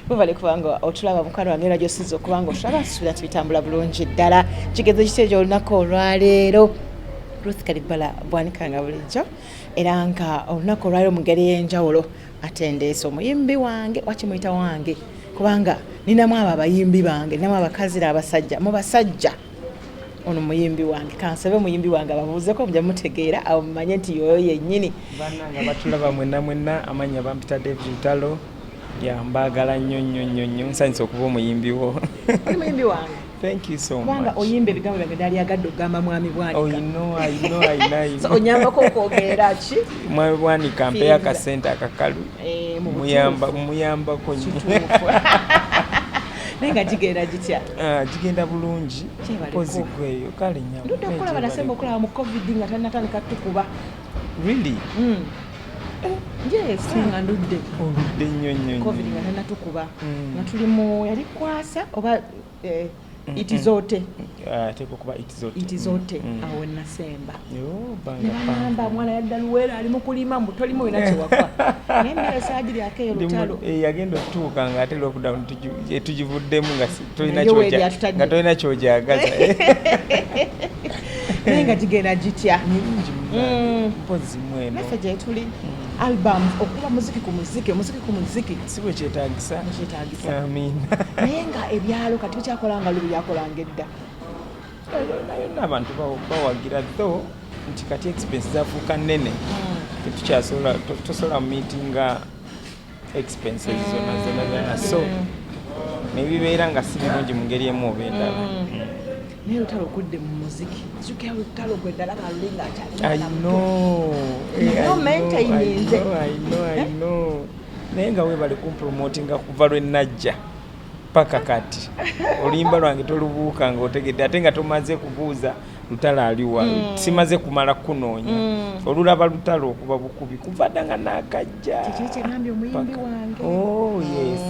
Buvale kubanga otulaba mukwano wange era gy'osizza okubanga otulaba nsuubira nti bitambula bulungi ddala. Kigeze kiteejo olunaku olwaleero Ruth Kalibala bwanikanga bulijjo era nga olunaku olwaleero mu ngeri y'enjawulo atendeesa omuyimbi wange wakimuyita wange kubanga ninamu abo abayimbi bange ninamu abakazi n'abasajja mu basajja ono muyimbi wange kansebe muyimbi wange ababuuzeko mujja mutegeera abo mumanye nti yoyo yennyini bannanga batulaba mwenna amanya bampita Lutaalo mbagala nnyo nsanyusa okuba omuyimbi wo. Oli muyimbi wange. Thank you so much. Kubanga oyimba ebigambo byange byali agadde okugamba mwami Bwanika. Oh, I know. So onyambako okwogera ki? Mwami Bwanika mpeya akasente akakalu. Muyambako nnyo. Nenga jigenda gitya? Jigenda bulungi. Pozi gweyo kale nyamba. Ndudde okulaba nasemba okulaba mu COVID nga tanatandika tukuba. Really? Yes, nga ndudde. Oludde nnyo. COVID nga tanatukuba. Nga tuli mu yali kwasa oba itizote. Teko kuba itizote awo nasemba. Yo banga mwana yadda luwera ali mu kulima mbu tolimu wena kiwakwa. Nemmere saajiri akeyo Lutaalo. Yagenda okutuuka nga ate lockdown tugivuddemu nga tolina kyojagaza. Nenga gigenda gitya. Mpozi mweno. Message etuli album okuba muziki ku muziki si bwe kyetaagisa. Amin. Nenga ebyalo kati bikyakolanga lubi byakolanga edda. Nayo abantu bawagira tho nti kati expense zafuuka nnene. Tetukyasobola tosobola meetinga expenses zonna so nebibeera nga si birungi mu ngeri emu oba endala. Naye Lutaalo okudde mu muziki kijukira Lutaalo gwe ddala kalulinga akyali. I know. Naye nga weebale kumpromotinga kuva lwe najja paka kati oluyimba lwange tolubuuka nga otegedde ate nga tomaze kubuuza Lutaalo aliwa simaze kumala kunoonya olulaba Lutaalo okuba bukubi kuva dda nga naakajja. Kiki kyegambye omuyimbi wange. Oh yes.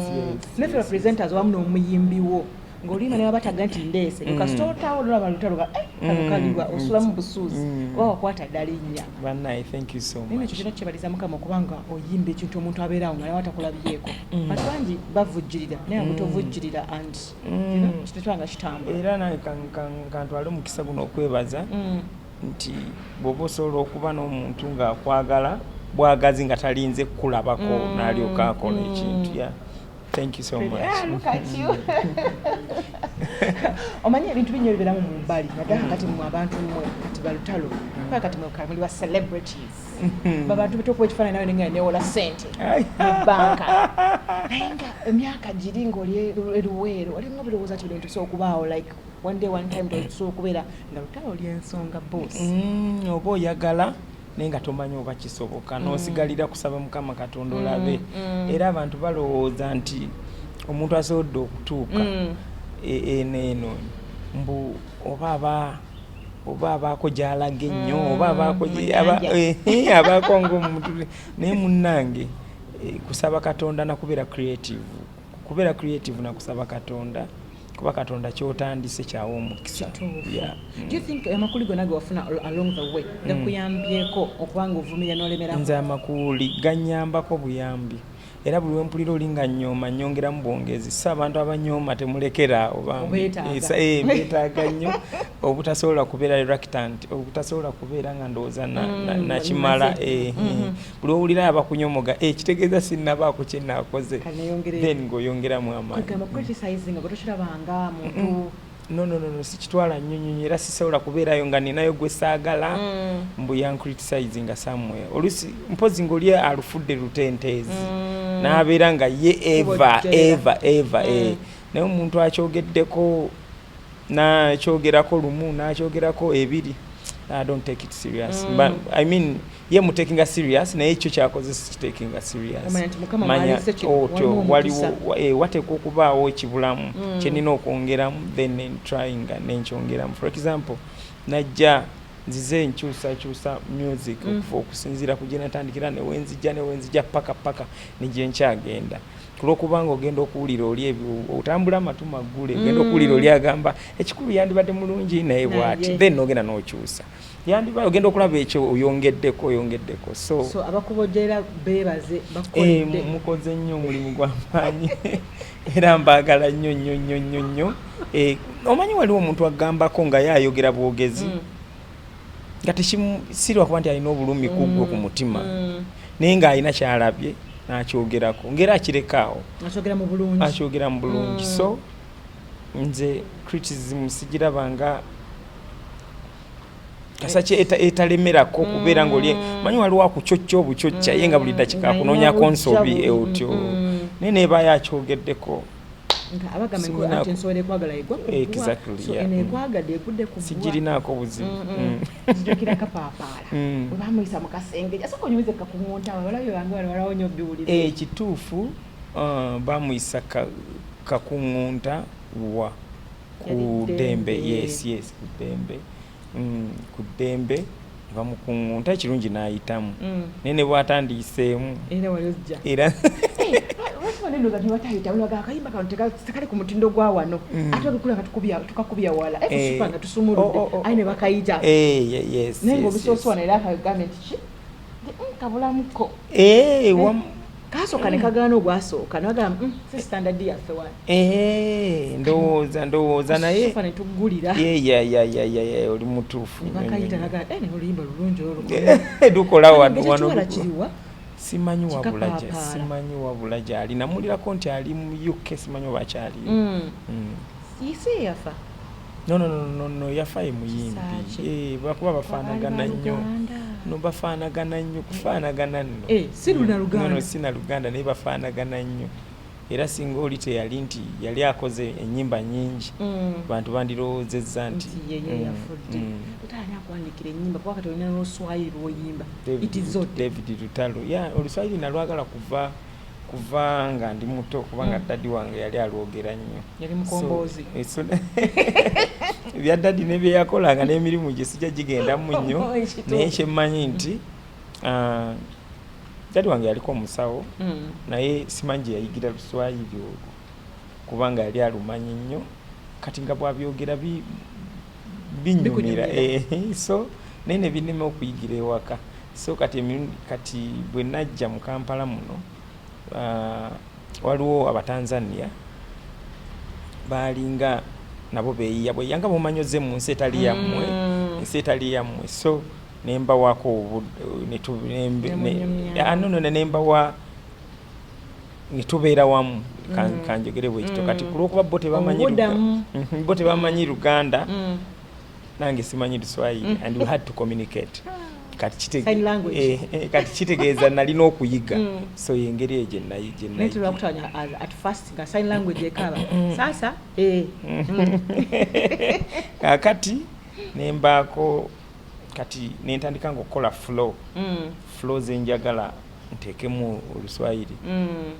Neffe presenters wamu n'omuyimbi wo ng'olima ne babataga nti ndeese kasitootawo olulaba Lutaalo kaliwa osulamu busuuzi oba wakwata ddala ennya. Bannaye thank you so much. Naye ekyo kyonna kyebaliza Mukama okubanga oyimba ekintu omuntu abeerawo nga nawe atakulabyeko. Bantu bangi bavujjirira naye nga tovujjirira and kitetwanga kitambula. Era naye kantwale omukisa guno okwebaza nti bw'oba osobola okuba n'omuntu ng'akwagala bwagazi nga talinze kulabako n'alyoka akola ekintu. Thank you so much. Look at you. Omanye ebintu binyo biberamu mu mbali naddala kati mu abantu mmwe kati ba Lutaalo kati muli ba celebrities babantu betokuba ekifaananyi nawe nenga newola ssente mu banka naye nga emyaka giri ng'oli eruweero walinga birowooza ti bintu bisobola okubaawo like one day one time tosobola okubeera nga Lutaalo oli ensonga boss oba oyagala naye nga tomanyi oba kisoboka n'osigalira kusaba Mukama Katonda olabe. Era abantu balowooza nti omuntu asobodde okutuuka eno mbu oba abaako gy'alaga ennyo oba abaako ng'omuntu naye munnange kusaba Katonda nakubeera creative nakusaba Katonda kuba Katonda kyotandise kyawa omukisa. Do you think amakuli gonna ge wafuna along the way gakuyambyeko okubanga ovumirira n'olemera? Nze amakuli ganyambako buyambi era buli wempulira olinga nyooma nyongeramu bwongezi si abantu abanyooma temulekera beetaaga nnyo obutasobola kubeera reluctant obutasobola kubeera nga ndowooza nakimala buli owulira abakunyomoga kitegeeza sinnabaako kye naakoze then ng'oyongeramu amaanyi. No, sikitwala nnyo era sisobola kubeerayo nga ninayo gwe saagala mbu yancriticising somewhere. Olusi mpozi ng'oli alufudde lutenteezi n'abeera nga ye eva naye omuntu akyogeddeko n'akyogerako lumu n'akyogerako ebiri. I don't take it serious. But I mean, ye mutekinga serious naye ekyo kyakoze sikitekinga serious. Manya otyo waliwo wateeka okubaawo ekibulamu kyenina okwongeramu then trying nenkyongeramu. For example, najja nzize nkyusa music okusinziira ku gye natandikira newenzijja paka negye nkyagenda. Kulokubanga ogenda okuwulira oli ebyo otambula amatu maggule ogenda okuwulira oli agamba ekikulu yandibadde mulungi naye bw'ati then ogenda n'okyusa. yandiba ogenda okulaba ekyo oyongeddeko so abakubojera beebaze bakoledde mukoze nnyo omulimu gw'amaanyi era mbaagala nnyo omanyi waliwo omuntu agambako nga yayogera bwogezi nga tekisirwa kuba nti alina obulumi kuggwe ku mutima naye ng'alina kyalabye n'akyogerako ngera akirekaawo akyogera mu bulungi so nze criticism sigirabanga kasaki etalemerako kubeera ng'oli manyi waliwo akucocca obucocca ye nga buli dakiika akunoonyako nsobi otyo naye neebaayo akyogeddeko sigirinaako buzibu ekituufu bamuyisa kakuŋŋunta wa ku ddembe yes ku ddembe ku ddembe bamukuŋŋunta ekirungi n'ayitamu naye ne bwatandiiseemu era akayimba kano tekali ku mutindo gwa wano ate ogekula nga tukakubya wala ekusupa nga tusumuludde ayi ne bakayita naye ngaobusooswana era akagambye nti kabulamuko kasooka ne kagaana ogwasooka nagamba si standard yaffe wano ndowooza naye ne tuggulira oli mutuufu bakayita nagamba oluyimba lulungi lukola wano simanyi wabula gyali namulirako nti ali mu UK simanyi oba akyaliyo isi yafa no yafa ye muyimbi bakuba bafaanagana nnyo kufaanagana nno si na Luganda naye bafaanagana nnyo era singa oli teyali nti yali akoze ennyimba nnyingi bantu bandirowoozezza nti David Lutaalo oluswayiri nalwagala kuva nga ndi muto kubanga dadi wange yali alwogera nnyo yali mukombozi ebya dadi ne bye yakolanga n'emirimu gye sijja gigendamu nnyo naye kyemmanyi nti dadi wange yaliko omusawo naye simanyi gye yayigira luswayiri olwo kubanga yali alumanyi nnyo kati nga bwabyogera binyumira so naye ne binema okuyigira ewaka so kati bwe najja mu Kampala muno waliwo Abatanzania baalinga nabo beeyiya bweyanga bumanyoze mu nsi etali yammwe so nembawako nembawa netubeera wamu kanjogere bwekito kati kulwokuba bo tebamanyi Luganda nange simanyi Luswayiri and we had to communicate kati kitegeeza nalina okuyiga so yengeri eyo gyenayitulwakutanya at first nga sign language ekaba sasa kakati nembaako kati nentandika nga okukola flow zenjagala nteekemu Oluswayiri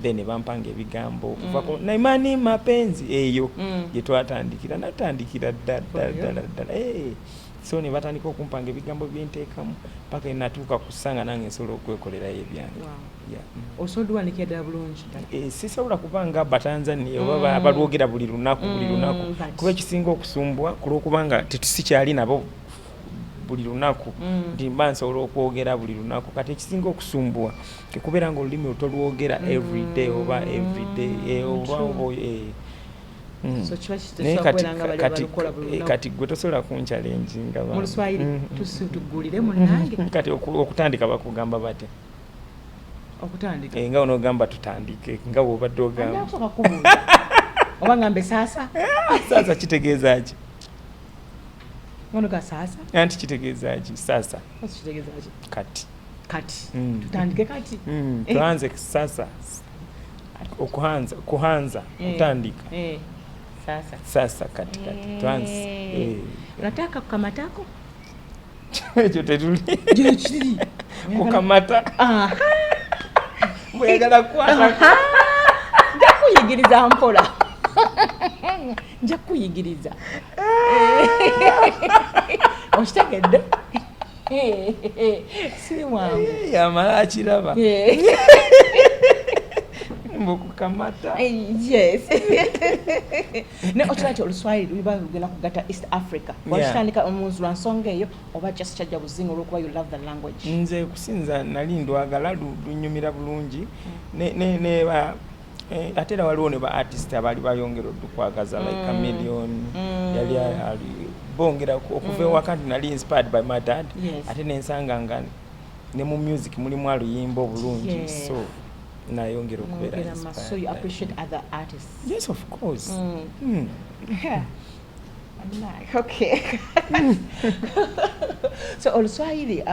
then bampanga ebigambo okuvako naimani mapenzi eyo gyetwatandikira natandikira ddala so ne batandika okumpanga ebigambo byenteekamu paka enatuuka kusanga nange nsobola okwekolerayo ebyange osobola ddala bulungi sisobola kubanga Abatanzania oba balwogera buli lunaku kuba ekisinga okusumbwa kulwokubanga tetusikyali nabo buli lunaku nti mba nsobola okwogera buli lunaku kati ekisinga okusumbwa kekubeera nga olulimi otolwogera everyday oba everyday kati gwe tosobola kunchalenjinga mu Luswayiri tuggulire munnange kati okutandika bakugamba bate okutandika nga onogamba tutandike nga bw'obadde ogamba oba ngambe sasa kitegeeza ki ngonoga sasa anti kitegeeza ki sasa kati tutandike kati tuanze sasa kuhanza kutandika sasa kati tuanze unataka kukamatako ekyo tetuli kukamata mwegala kwata nja kuyigiriza mpola nja kuyigiriza okitegedde siri mwangu yamala akiraba mbukukamata. Yes. Ne otulati oluswahili luba lugenda kugata East Africa. Wakitandika omunzu lwa nsonga eyo oba just kyajja buzingo olwokuba you love the language. Nze kusinza nali ndwagala lunyumira bulungi ne ba ate era waliwo ne ba artist abali bayongera okwagaza like a million yali bongera okuva wakati nali inspired by my dad ate nensanga nga ne mu music mulimu aluyimba obulungi so nayongera okubeera inspired. So you appreciate other artists? Yes, of course. Yeah. Nice. Okay. So oluswahili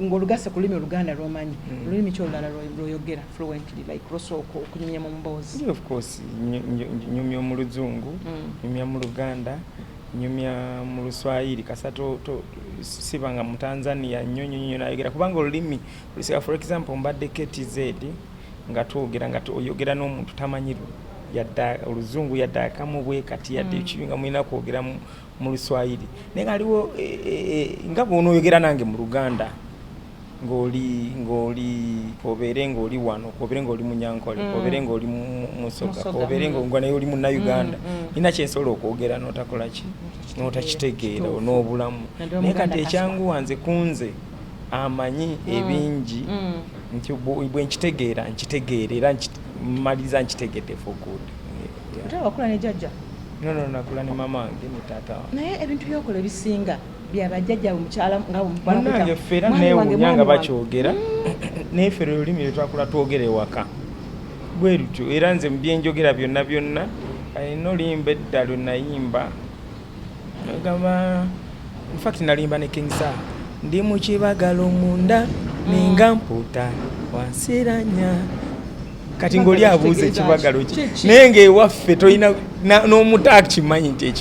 ngolugasa kulimi oluganda lwomanyi lulimi kyolala lwoyogera fluently like losooka okunyumya mu mboozi? Of course nyumya mu luzungu nyumya mu luganda nyumya mu luswahili kasato sibanga mu Tanzania nyonyo nayogera kubanga olulimi lusika for example mbadde KTZ nga twogera nga oyogera n'omuntu tamanyi yadda oluzungu yadda kamubwe kati yadde ekibinga mwina kwogera mu luswahili nenga aliwo nga bono oyogera nange mu luganda ngoli obere ngoli wano obere ngoli munyankole obere ngoli musoka obere ngongwa nayo oli mu Uganda ina kyensolo okwogera notakola ki notakitegeera n'obulamu naye kati ekyangu wanze kunze amanyi ebingi nti bwe nkitegeera era maliza nkitegedde for good. Wakula ne jjajja? No, nakula ne mama wange ne taata wange. Naye ebintu byokola ebisinga byabajjajja omukyala nga bamupita fera neewunyanga bakyogera neefere olulimi lwe twakula twogera ewaka bwe lutyo era nze mu byenjogera byonna alina olimba edda lwe nayimba agamba in fact nalimba ne King Sir ndi mu kibagalo munda ninga mputa wansiranya kati ngoli abuuza ekibagalo ki naye ngaewaffe tolina n'omuta akimanyi nti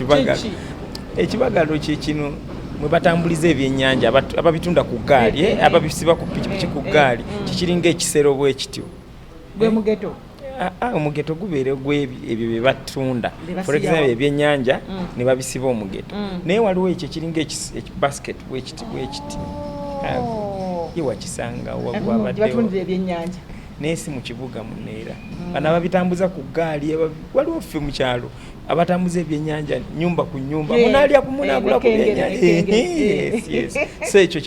ekibagalo kye kino mwe batambuliza ebyennyanja ababitunda ku gaali ababisiba ku pikipiki ku gaali kikiringa ekisero bwe kityo gwe mugeto omugeto gubeere gw'ebyo bye batunda for example ebyennyanja ne babisiba omugeto naye waliwo ekyo kiringa ekibasket bwe kiti iwakisanga wagwabaddebatundira ebyennyanja naye si mu kibuga muneera bano ababitambuza ku gaali waliwo ffe mu kyalo abatambuza ebyennyanja nyumba ku nyumba munaalya ku munaagula ku byennyanja so ekyo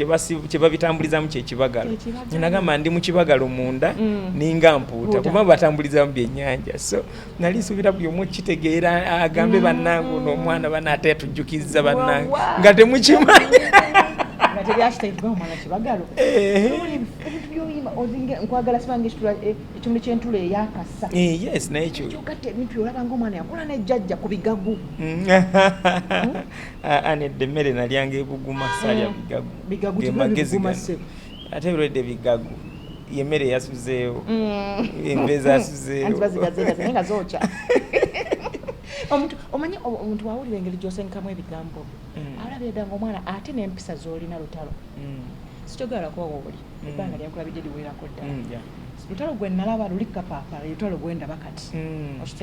kye babitambulizamu kyekibagalo nagamba ndi mu kibagalo munda ninga mpuuta kuba batambulizamu byennyanja so nali nsuubira buli omu kitegeera agambe bannange n'omwana banaate yatujjukiza bannange nga temukimanya nkwagala sibanga ekitundu ky'entula eyakasa yes naye ekyo kyogatta ebintu byolabanga omwana yakola nejjajja ku bigagu anedde emmere nalyanga ebuguma salya bigagu gemagezi ate birwedde bigagu yemmere yasuzeewo enveza asuzeewo nga zookya omanyi omuntu wawulira engeri gy'osenkamu ebigambo alabira ddanga omwana ate n'empisa z'olina Lutaalo sikyogera kuba wooli ebbanga lyankulabidde liwerako ddala Lutaalo gwe nalaba luli kapaapala Lutaalo gwe ndaba kati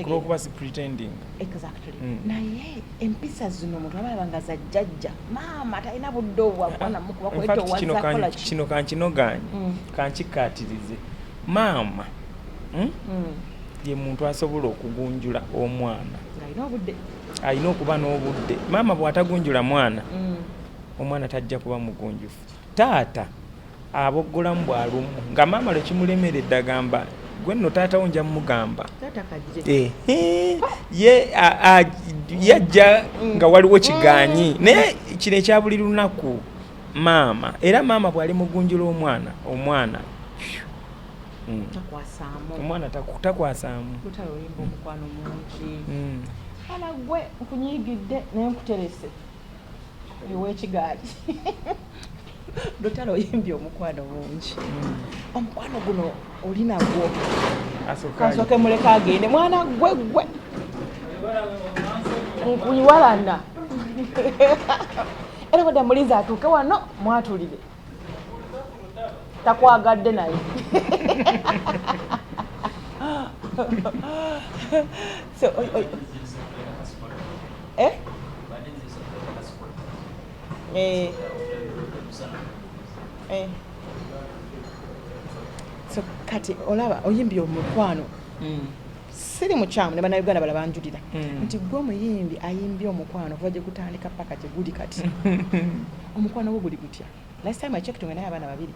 olwokuba si pretending exactly naye empisa zino omuntu abalaba nga za jjajja maama talina budde obwabwana mukubakwetowaza kino kankinoganye kankikkaatirize maama ye muntu asobola okugunjula omwana alina okuba n'obudde maama bw'atagunjula mwana omwana tajja kuba mugunjufu taata aboggolamu bwalumu nga maama lwe kimulemeredde agamba gwe nno taata wo nja mugamba ye yajja nga waliwo kiganyi naye kino ekya buli lunaku maama era maama bw'ali mugunjula omwana omwana takwasaamu Lutaalo oyimba omukwano mungi ana gwe nkunyigidde naye nkuterese ewekigaali Lutaalo oyimbye omukwano mungi omukwano guno oli nagwo kasooke muleka agende mwana gwe nkuyiwalana era wadde mulizi atuuke wano mwatulire takwagadde naye so so kati olaba oyimbye omukwano siri mukyamu ne bannayuganda bala banjulira nti gwe omuyimbi ayimbye omukwano kuva gye gutandika paka gye guli kati omukwano gwo guli gutya last time I checked nga naye abaana babiri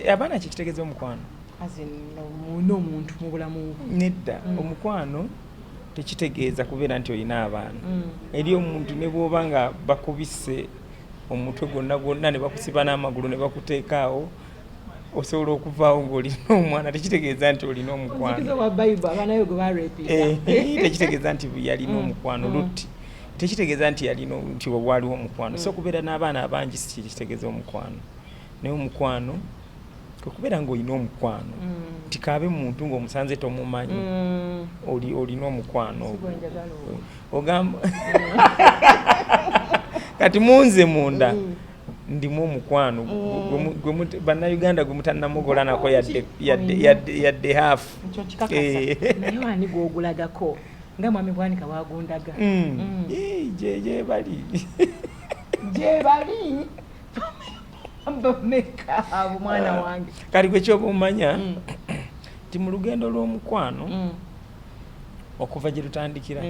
abaana kikitegeeza omukwano n'omuntu mu bulamu nedda omukwano tekitegeeza kubeera nti olina abaana eri omuntu ne bw'oba nga bakubise omutwe gwonna ne bakusiba n'amagulu ne bakuteekaawo osobola okuvaawo ng'olina omwana tekitegeeza nti olina omukwano tekitegeeza nti yalina omukwano lutti tekitegeeza nti nti waliwo omukwano so okubeera n'abaana abangi si kitegeeza omukwano naye omukwano okubeera ng'olina omukwano tikaabe muntu ng'omusanze tomumanyi olina omukwano ogamba kati munze munda ndimu omukwano bannayuganda gwe mutannamugola nako yadde haafu naye wani gwogulagako nga mwami Bwanika wagundaga gyebali bameka mwana wange kati gwe kyoba omanya ti mu lugendo lw'omukwano okuva gye lutandikira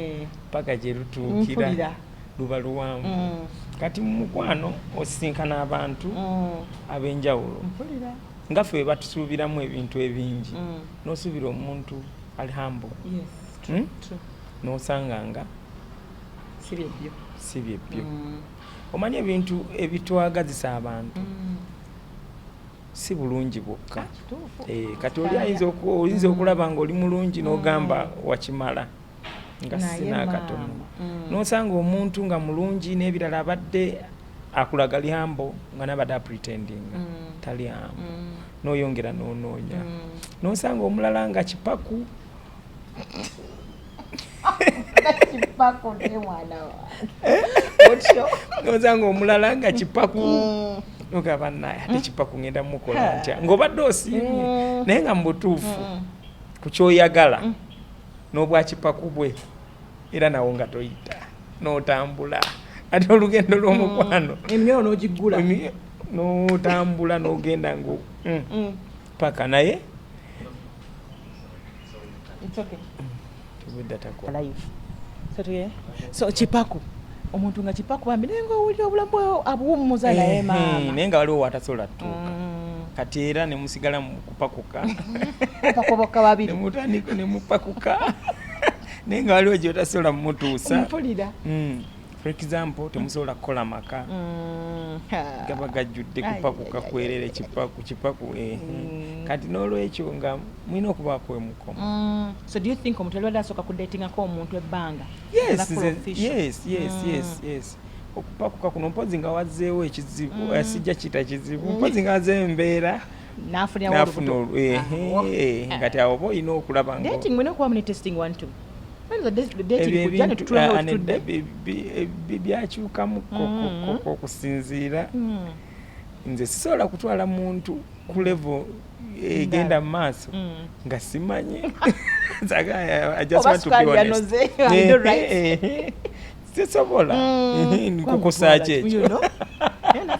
paka gye lutuukira luba luwanvu kati mu mukwano osisinkana abantu ab'enjawulo nga ffe batusuubiramu ebintu ebingi n'osuubira omuntu ali humble n'osanga nga si byebyo omanya ebintu ebitwagazisa abantu si bulungi bwokka kati oli oyinza okulaba nga oli mulungi n'ogamba wakimala nga sina katono n'osanga omuntu nga mulungi n'ebirala abadde akulaga lihambo nga nabadde apretendinga tali hambo n'oyongera n'onoonya n'osanga omulala nga kipaku n'osanga omulala nga kipaku nogamba naye ate kipaku ngenda mukola ntya ng'obadde osiimye naye nga mu butuufu ku kyoyagala n'obwakipaku bwe era nawo nga toyita n'otambula ate olugendo lw'omukwano emigero n'ogiggula n'otambula n'ogenda ngo paka naye tubudda takola so kipaku omuntu nga kipaku bambi naye ng'owulira obulamu abuwummuza naye maama naye nga waliwo watasobola tutuuka kati era ne musigala mu kupakuka pakoboka babiri nemutandika ne mupakuka naye nga waliwo gye otasobola mumutuusa for example temusobola kukola maka gaba gajjudde kupakuka kwerere kipaku kati n'olwekyo nga mulina okubaako emukoma so do you think omuntu alwadde asooka kudatingako omuntu ebbanga yes okupakuka kuno mpozi nga wazzeewo ekizibu asijja kita kizibu mpozi nga wazzeewo embeera nafuna ngati awo oba olina okulaba byakyukamu okusinziira nze sisobola kutwala muntu ku level egenda mu maaso nga simanyi sisobola nkukusaaki ekyo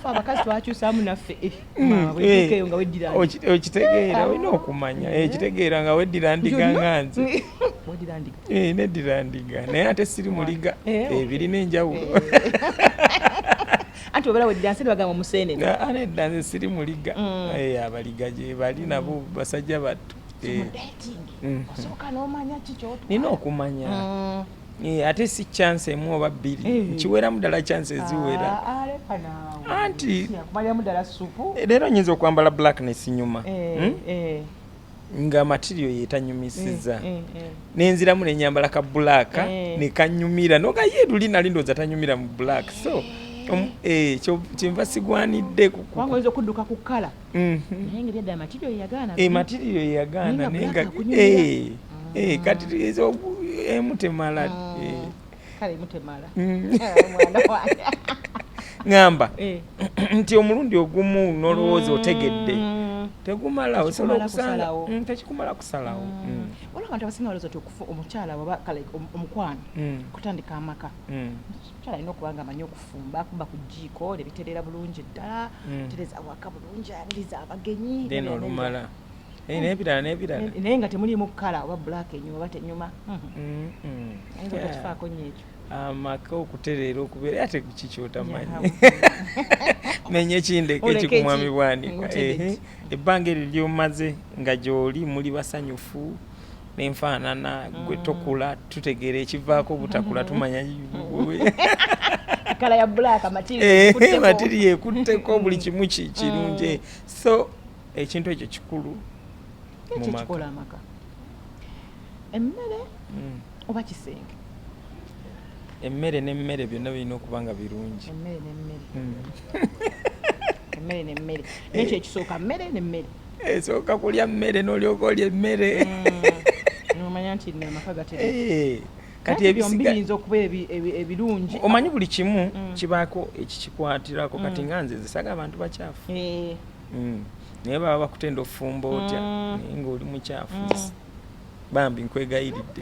abakazi twakyusaamu naffe okitegeera olina okumanya ekitegeera nga weddira ndiga nga nze neddira ndiga naye ate siri muliga ebirina enjawulo anti obeera weddira nsi nebagamba omuseenene nedda nze siri muliga abaliga gye bali nabo basajja battu nina okumanya ate si chance emu oba bbiri nkiweramu ddala chance eziwera anti leero nyinza okwambala blackness nyuma nga material yetanyumisiza nenziramu nenyambala ka black nekanyumira noga ye luli nali ndoza tanyumira mu black so kyenva sigwanidde kuwangoza okudduka ku kala naye ngeri edda material yeyagaana nenga kati emutemala ngamba nti omulundi ogumu n'olowooza otegedde tegumala osobola okusalawo tekikumala kusalawo waliwo abantu abasinga balowooza nti omukyala waba omukwano kutandika amaka omukyala alina okuba nga amanyi okufumba akuba ku jjiiko nebiterera bulungi ddala tereza awaka bulungi ayabiriza abagenyi then olumala Nebirala naye nga temulimu kala oba black enyuma oba tenyuma nga kifaako nnyo ekyo amaka okutereera okubeera ate kikyotamanyi menye kindeke ekikumwami bwanika ebbanga eryo lyomaze nga gy'oli muli basanyufu n'enfaanana gwe tokula tutegeera ekivaako obutakula tumanya kala ya black matiri ekutteko buli kimu kirungi so ekintu ekyo kikulu mu maka amaka emmere oba kisenge emmere n'emmere byonna birina okuba nga birungi emmere n'emmere nekyo ekisooka mmere n'emmere esooka kulya mmere n'olyoka olya emmere nomanya nti amaka kati biyinza okuba ebirungi omanyi buli kimu kibaako ekikikwatirako kati nga nze zisaga abantu bakyafu naye baba bakutenda ofumba otya naye ng'oli mukyafu bambi nkwegayiridde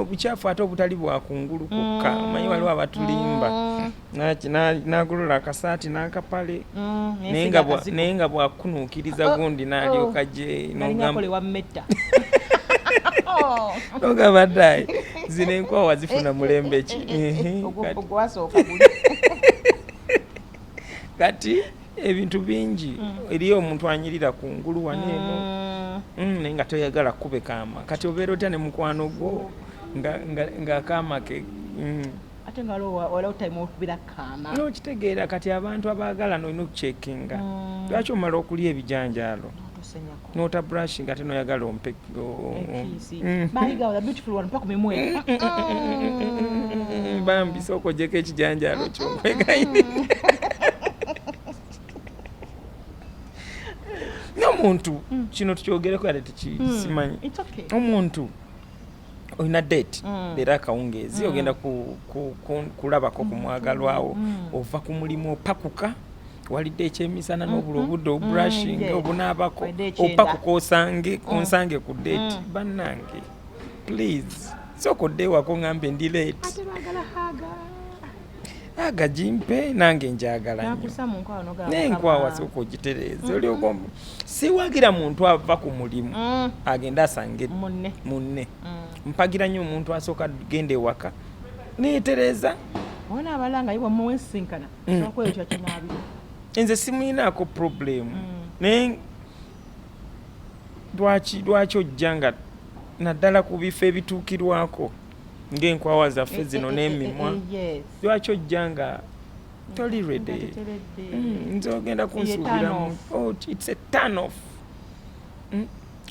obukyafu ate obutali bwakungulu kokka omanyi waliwo abatulimba n'agolola akasaati n'akapale naye nga bwakunuukiriza gundi n'alyoka gye nogamba ddayi zino enkwawa zifuna mulembe ki kati ebintu bingi eriyo omuntu anyirira kungulu waneeno naye nga toyagala kubekama kati obeera otya ne mukwano gwo ng'akaama ke ate nga waliwo time okubira kaama n'okitegeera kati abantu abaagala nolina okucekinga lwaki omala okulya ebijanjaalo nota brushing ate noyagala ompe bambi sooka ogyeko ekijanjaalo kyokwegayi n'omuntu kino tukyogereko ate tekisimanyi omuntu olina date leero akawungeezi ogenda kulabako ku mwagalwawo ova ku mulimu opakuka walidde ekyemisana n'obula obudde obrushinga obunaabako opakuka onsange ku date bannange please sooka oddeewako ngambe ndi late agajimpe nange njagala nnyo n'enkwawa sooka ogitereeze olyoka siwagira muntu ava ku mulimu agenda asange munne mpagira nnyo omuntu asooka genda ewaka neetereza ona abalanga yiwa muwesinkana okweyo kyakinaabiro nze simuyinaako problemu naye lwaki ojja nga naddala ku bifo ebituukirwako ng'enkwawa zaffe zino n'emimwa lwaki ojja nga toli ready nze ogenda kunsuubiramu it's a turn off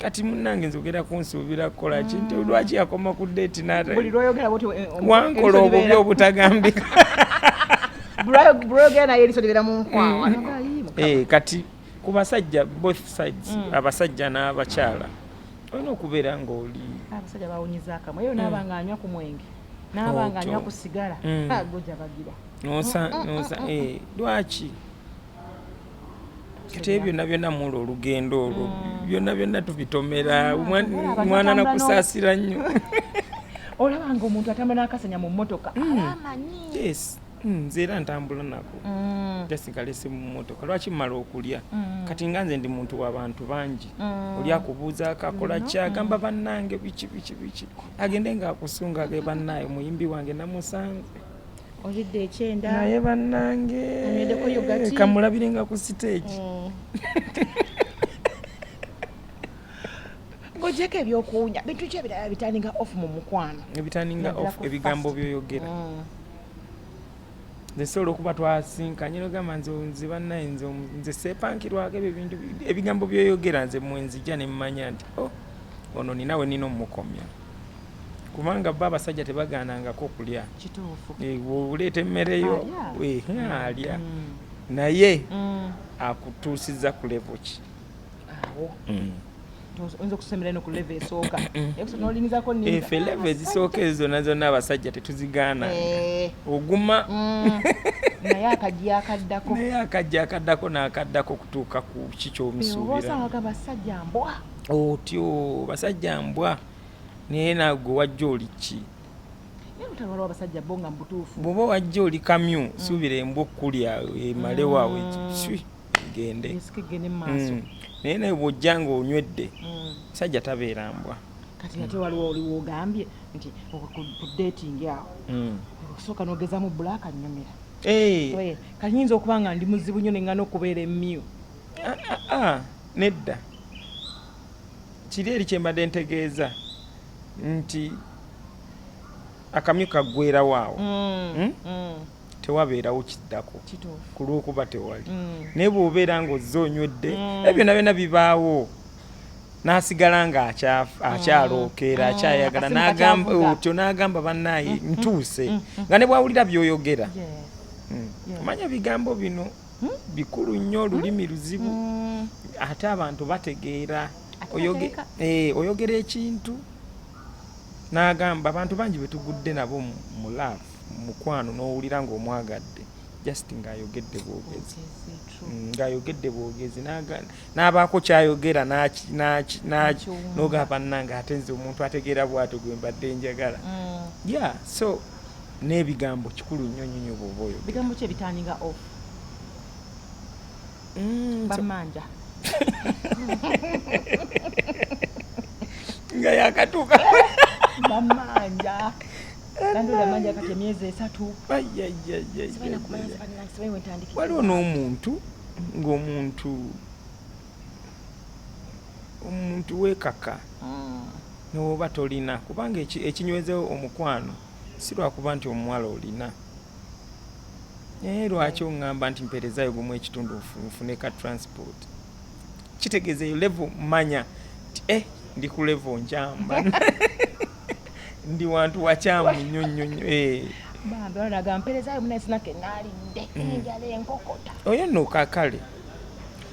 kati munnange nze ogenda kunsuubira kukola ki nti lwaki yakoma ku date wankola obubi obutagambika kati ku basajja both sides abasajja n'abakyala olina okubeera ng'oli abasajja bawunyiza akamwe eyo n'abanga anywa ku mwenge n'abanga anywa ku sigala goja bagira nosa lwaki kati ebyo byonna mula olugendo olwo byonna tubitomera omwana nakusaasira nnyo olabanga omuntu atambula n'akasanya mu mmotoka amanyi nze era ntambula nako tesikalese mu mmotoka lwaki mmala okulya kati nga nze ndi muntu w'abantu bangi oli akubuuza akakola kyagamba bannange biki agende ng'akusunga ge bannaayo muyimbi wange namusanze olidde ekyenda naye bannange kamulabire nga ku siteegi ng'ogyeko ebyokuwunya bintu ki ebirala bitandinga off mu mukwano ebitandinga off ebigambo byoyogera nsobola okuba twasinkanye nogamba nze bannaye nze seepankirwako ebyo bintu ebigambo byoyogera nze mwenzija ne mmanya nti ono ninawe nina omukomya kubanga bo abasajja tebaganangako okulya oleeta emmereyo alya naye akutuusiza ku levo ki oyinza okusemera no ku levo esooka efe levo ezisooka ezo zonna abasajja tetuzigaana oguma naye akajja akaddako n'akaddako kutuuka ku kikyomusuubira basajja mbwa otyo basajja mbwa naye naagwe wajja oli ki Utabalwa abasajja bonga mbutuufu. Bwoba wajja oli kamyu suubira embwa okkulya emale waawe gende. Esikigene maaso. Naye naye bw'ojja ng'onywedde musajja tabeera mbwa. Kati ate waliwo oliwo ogambye nti ku dating awo okusooka n'ogezaamu bbulaaka annyumira. Kanyinza okuba nga ndi muzibu nnyo ne ngana okubeera emmyu. Nedda kiri eri kyembadde ntegeeza nti akamyu kaggwera waawo tewabeerawo kiddako ku lw'okuba tewali. Naye bw'obeera ng'ozze onywedde ebyo byonna bibaawo n'asigala ng'akyalookeera akyayagala n'agamba bannaaye ntuuse nga ne bwawulira by'oyogera. Omanya bigambo bino bikulu nnyo, olulimi luzibu ate abantu bategeera. Oyogera ekintu n'agamba abantu bangi betugudde nabo mu laavu mukwano n'owulira ng'omwagadde just ng'ayogedde bwogezi n'abaako kyayogera n'ogamba bannange ate nze omuntu ategeera bw'atyo gwe mbadde njagala. So n'ebigambo kikulu nnyo nnyo bw'oba oyogera. Bigambo ki ebitaaninga off? Bamanja. Nga yakatuuka. Bamanja. Nandula manja kati emyezi essatu. Waliwo n'omuntu omuntu weekaka n'oba tolina kubanga ekinywezewo omukwano si lwakuba nti omuwala olina. Naye lwaki oŋŋamba nti mpeerezaayo gumu ekitundu nfune ka transport. Kitegeeza eyo level manya nti ndi ku level nkyamba. Ndi wantu wakyamu nnyo nnyo. Bambi olaga mpeerezaayo munaye sinake naalidde enjala enkokota. Oyo nno kakale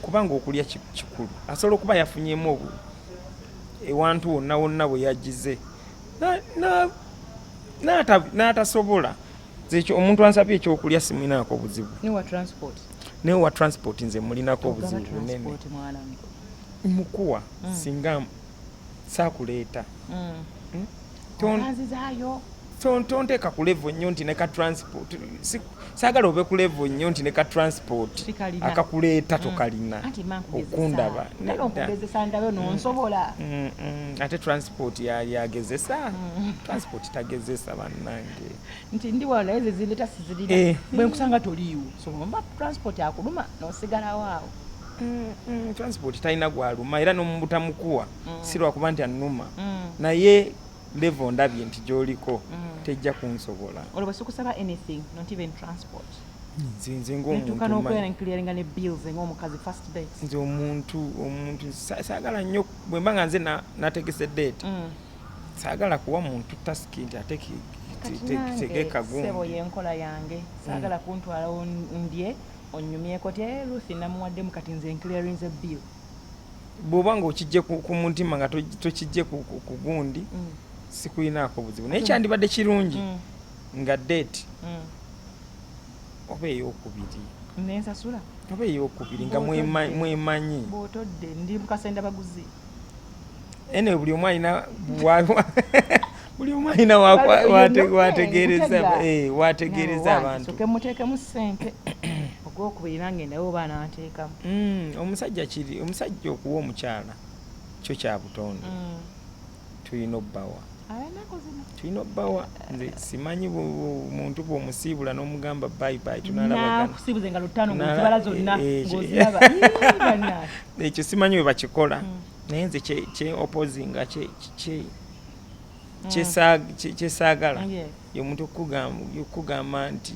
kubanga okulya kikulu. Asobola okuba yafunyeemu ewantu wonna bwe yagize n'atasobola. Zekyo omuntu ansabye ekyokulya simulinako buzibu. Ne wa transport nze mulinako obuzibu bunene. Mukuwa singa saakuleeta. Tonteeka ku level nnyo nti ne ka transport. Saagala obe ku level nnyo nti ne ka transport akakuleeta tokalina okundaba. Ate transport yagezesa. Transport tagezesa bannange. Nti ndi wala ezo zileta sizirina. Bwe nkusanga toliiwo. So mba transport akuluma n'osigalawo awo. Transport talina gwaluma era n'omubutamukuwa si lwakuba nti annuma. Naye level ndabye nti gy'oliko tejja kunsobola. Olwo bwe anything, not even transport. Nze ng'omuntu n'okwerankiriringa ne bills ng'omukazi first date. Nze omuntu saagala nnyo bwe mba nga nze nategese date. Saagala kuwa muntu tasiki nti ate tegeka gundi. Sebo y'enkola yange. Saagala kuntwala ndye onyumyeko te Ruth namuwaddemu kati nze nkiririnze bill. Bw'oba ng'okijje ku mutima nga tokijje ku gundi sikulinaako buzibu. Naye kyandibadde kirungi nga date oba ey'okubiri. Nensasula? Oba ey'okubiri nga mwemanyi. Bw'otodde ndi mukasenda baguzi. Ene buli omu alina wategeereza abantu. Soke muteekemu ssente. Ogwokubiri nange nawe oba n'anteekamu. Omusajja okuwa omukyala kyo kya butonde. Tulina obbawa. Tulina obbawa. Nze simanyi muntu bw'omusiibula n'omugamba bye tunalabagana. Nakusiibuze nga lutano ng'ozibala zonna ng'oziraba. Ekyo simanyi bwe bakikola. Naye nze kye opposinga kyesaagala ye omuntu okugamba nti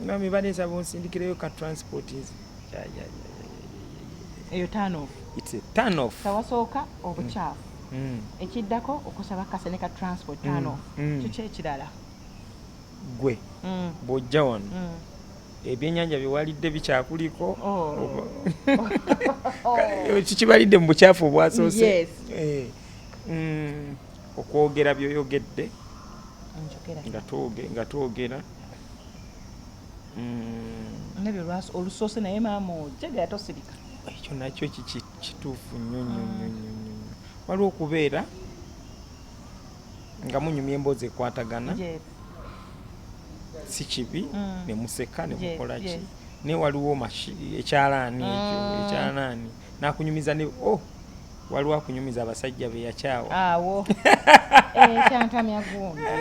mami baleesaba onsindikireyo ka transport nzi. Eyo turn off. It's a turn off. Tawasooka obukyafu. Ekiddako okusaba kasene ka transport turn off. Kyo ekirala. Gwe bw'ojja wano ebyennyanja bye walidde bikyakuliko kikibalidde mu bukyafu obwasoose. Okwogera by'oyogedde nga twogera nebyo olusoose naye maama ojjagala tosirika. Ekyo nakyo kituufu nnyo. Waliwo okubeera nga munyumya emboozi ekwatagana si kibi ne museka ne mukola ki ne waliwo ekyalaani ekyo ekyalaani nakunyumiza ne waliwo akunyumiza abasajja be yakyawa awo kyantamya gunda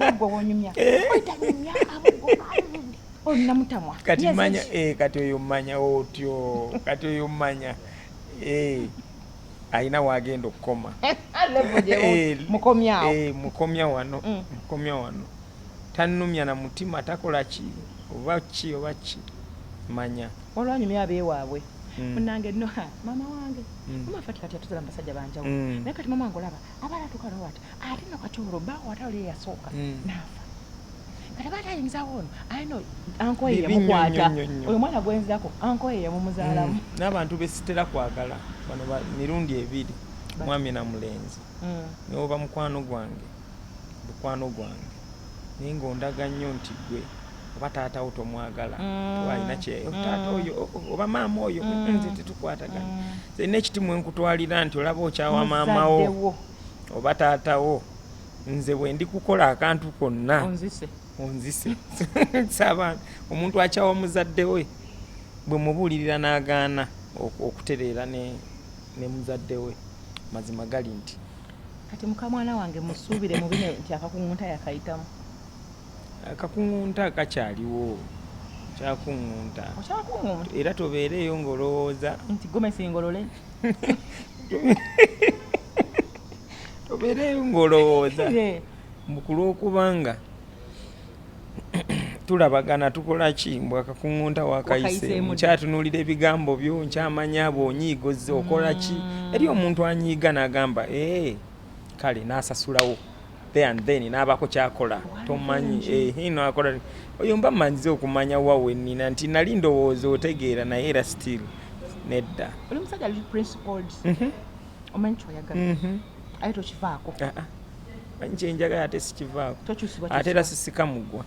olwo wonyumya oyitanyumya olina mutamwa kati oyo mmanya otyo kati oyo mmanya ayina wagenda okukoma mukomya wano tanumya na mutima takola ki oba ki manya olwanyumya abeewaabwe munange no mama wange mama kati atuzala basajja banjawo naye kati mama wange olaba abala tukalo wati ate nakati olwo watali yasooka nafa kati batayingizawo ono ayino anko ye yamukwata oyo mwana gwenzako anko ye yamumuzaalamu n'abantu besitera kwagala bano mirundi ebiri mwami na mulenzi neoba mukwano gwange naye ng'ondaga nnyo nti gwe oba taata wo tomwagala twalina kyeyo taata oyo oba maama oyo nze tetukwatagana n'ekitimu enkutwalira nti olaba okyawa maama wo oba taata wo nze bwe ndi kukola akantu konna onzise saba omuntu akyawa muzadde we bwe mubuulirira n'agaana okutereera ne muzadde we mazima gali nti kati mukamwana wange musuubire mu bino nti akakuŋŋunta yakayitamu akakuŋŋunta kakyaliwo kyakuŋŋunta era tobeereeyo ng'olowooza nti gomesingolole tobeereeyo ng'olowooza mukulwokubanga tulabagana tukola ki mbw akakuŋŋunta wakayise nkyatunuulira ebigambo byo nkyamanya bw'onyiigoze okola ki eri omuntu anyiiga n'agamba kale n'asasulawo then n'abako kyakola tomanyi hino akola oyo mba mmanyize okumanya wawe nina nti nali ndowooza otegeera naye era still nedda oli musajja ali principled omanyi kyoyagala aye tokivaako kyenjagala ate sikivaako ate era sisika mugwa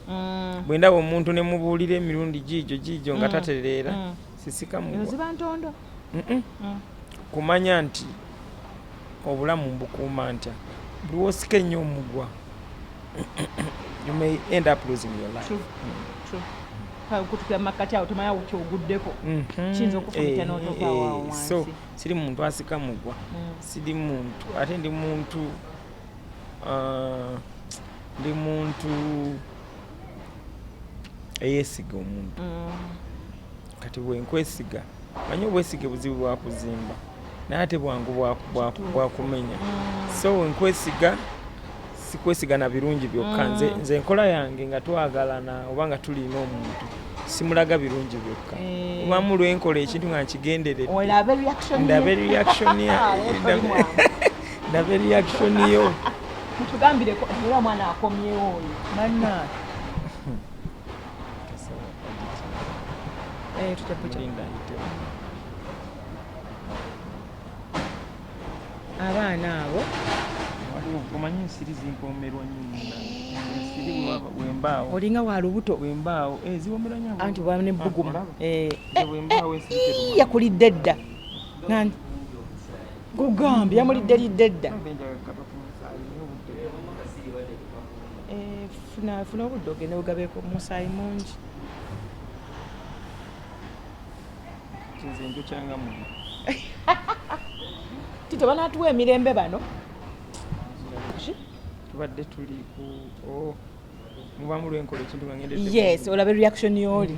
bwe ndaba omuntu ne mubuulira emirundi giijo nga tatereera sisika mugwa ziba ntondo kumanya nti obulamu mbukuuma ntya buli wosika ennyo omugwa you may end up losing your life. Kutukira makati awo tomanya kyoguddeko kiyinza okufumita n'otovaawo wansi. So siri muntu asika mugwa siri muntu ate ndi muntu eyeesiga omuntu kati bwenkwesiga manyi obwesige buzibu bwakuzimba naye ate bwangu bwakumenya so wenkwesiga sikwesiga na birungi byokka nze enkola yange nga twagalana oba nga tulina omuntu simulaga birungi byokka obamu lwenkola ekintu nga nkigenderere ndabe reaction yo mutugambireko era mwana akomyewo oyo manna abaana abo omanyi ensiri zinkomerwa nnyo wembaawo olinga wa lubuto wembaawo ziwomerwa nnyo anti bwane bbugumu yakulidde dda gugambye yamulidde lidde dda funa obudde ogende bugabeeko musaayi mungi nze njokyanga mu tito banaatuwa emirembe bano tubadde tuli ku mubamu lwenkola ekintu nga ngende yes olabe reaction yoli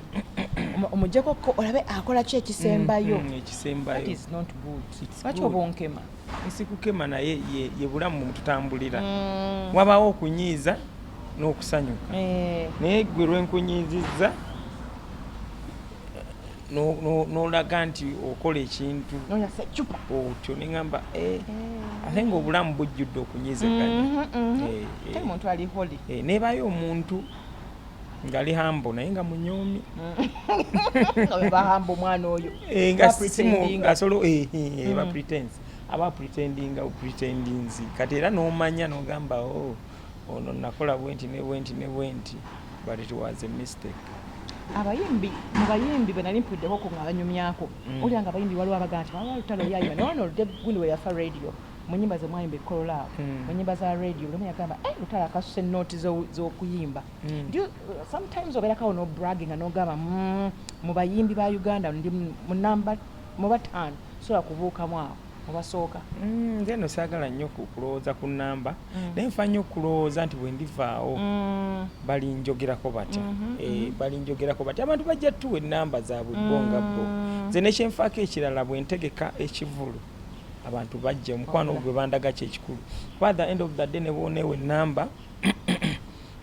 omujjeko olabe akola ki ekisembayo ekisembayo is not good lwaki oba onkema esikukema naye ye bulamu tutambulira wabaawo okunyiiza n'okusanyuka naye gwe lwenkunyiizizza n'olaga nti okola ekintu otyo neŋŋamba ate ng'obulamu bujjudde okunyiizaganya omuntu ali holi neebaayo omuntu ngali hambo naye nga munyoomi bahambo omwana oyo asolo eba pretense aba pretendinzi kati era n'omanya n'ogamba ono nakola bwenti ne bwenti ne bwenti but it was a mistake. Mu bayimbi be nali mpuddeko ko nga banyumyako olya nga abayimbi waliwo abaga nti Lutaalo yayima ne wano Gundi we yafa radio mu nyimba ze mwayimba ekkololaawo mu nyimba za radio lumu yagamba Lutaalo akasusa enooti z'okuyimba sometimes obeerakawo no bragging n'ogamba mu bayimbi ba Uganda ndi mu namba mu bataano sobola kubuukamu awo mu basooka nze no saagala nnyo kulowooza ku nnamba naye nfa nnyo okulowooza nti bwe ndivaawo balinjogerako batya balinjogerako batya abantu bajja tuwa ennamba zaabwe bo nga bo nze nekyenfaako ekirala bwe ntegeka ekivulu abantu bajja omukwano gwe bandaga kyekikulu by the end of the day ne booneewa ennamba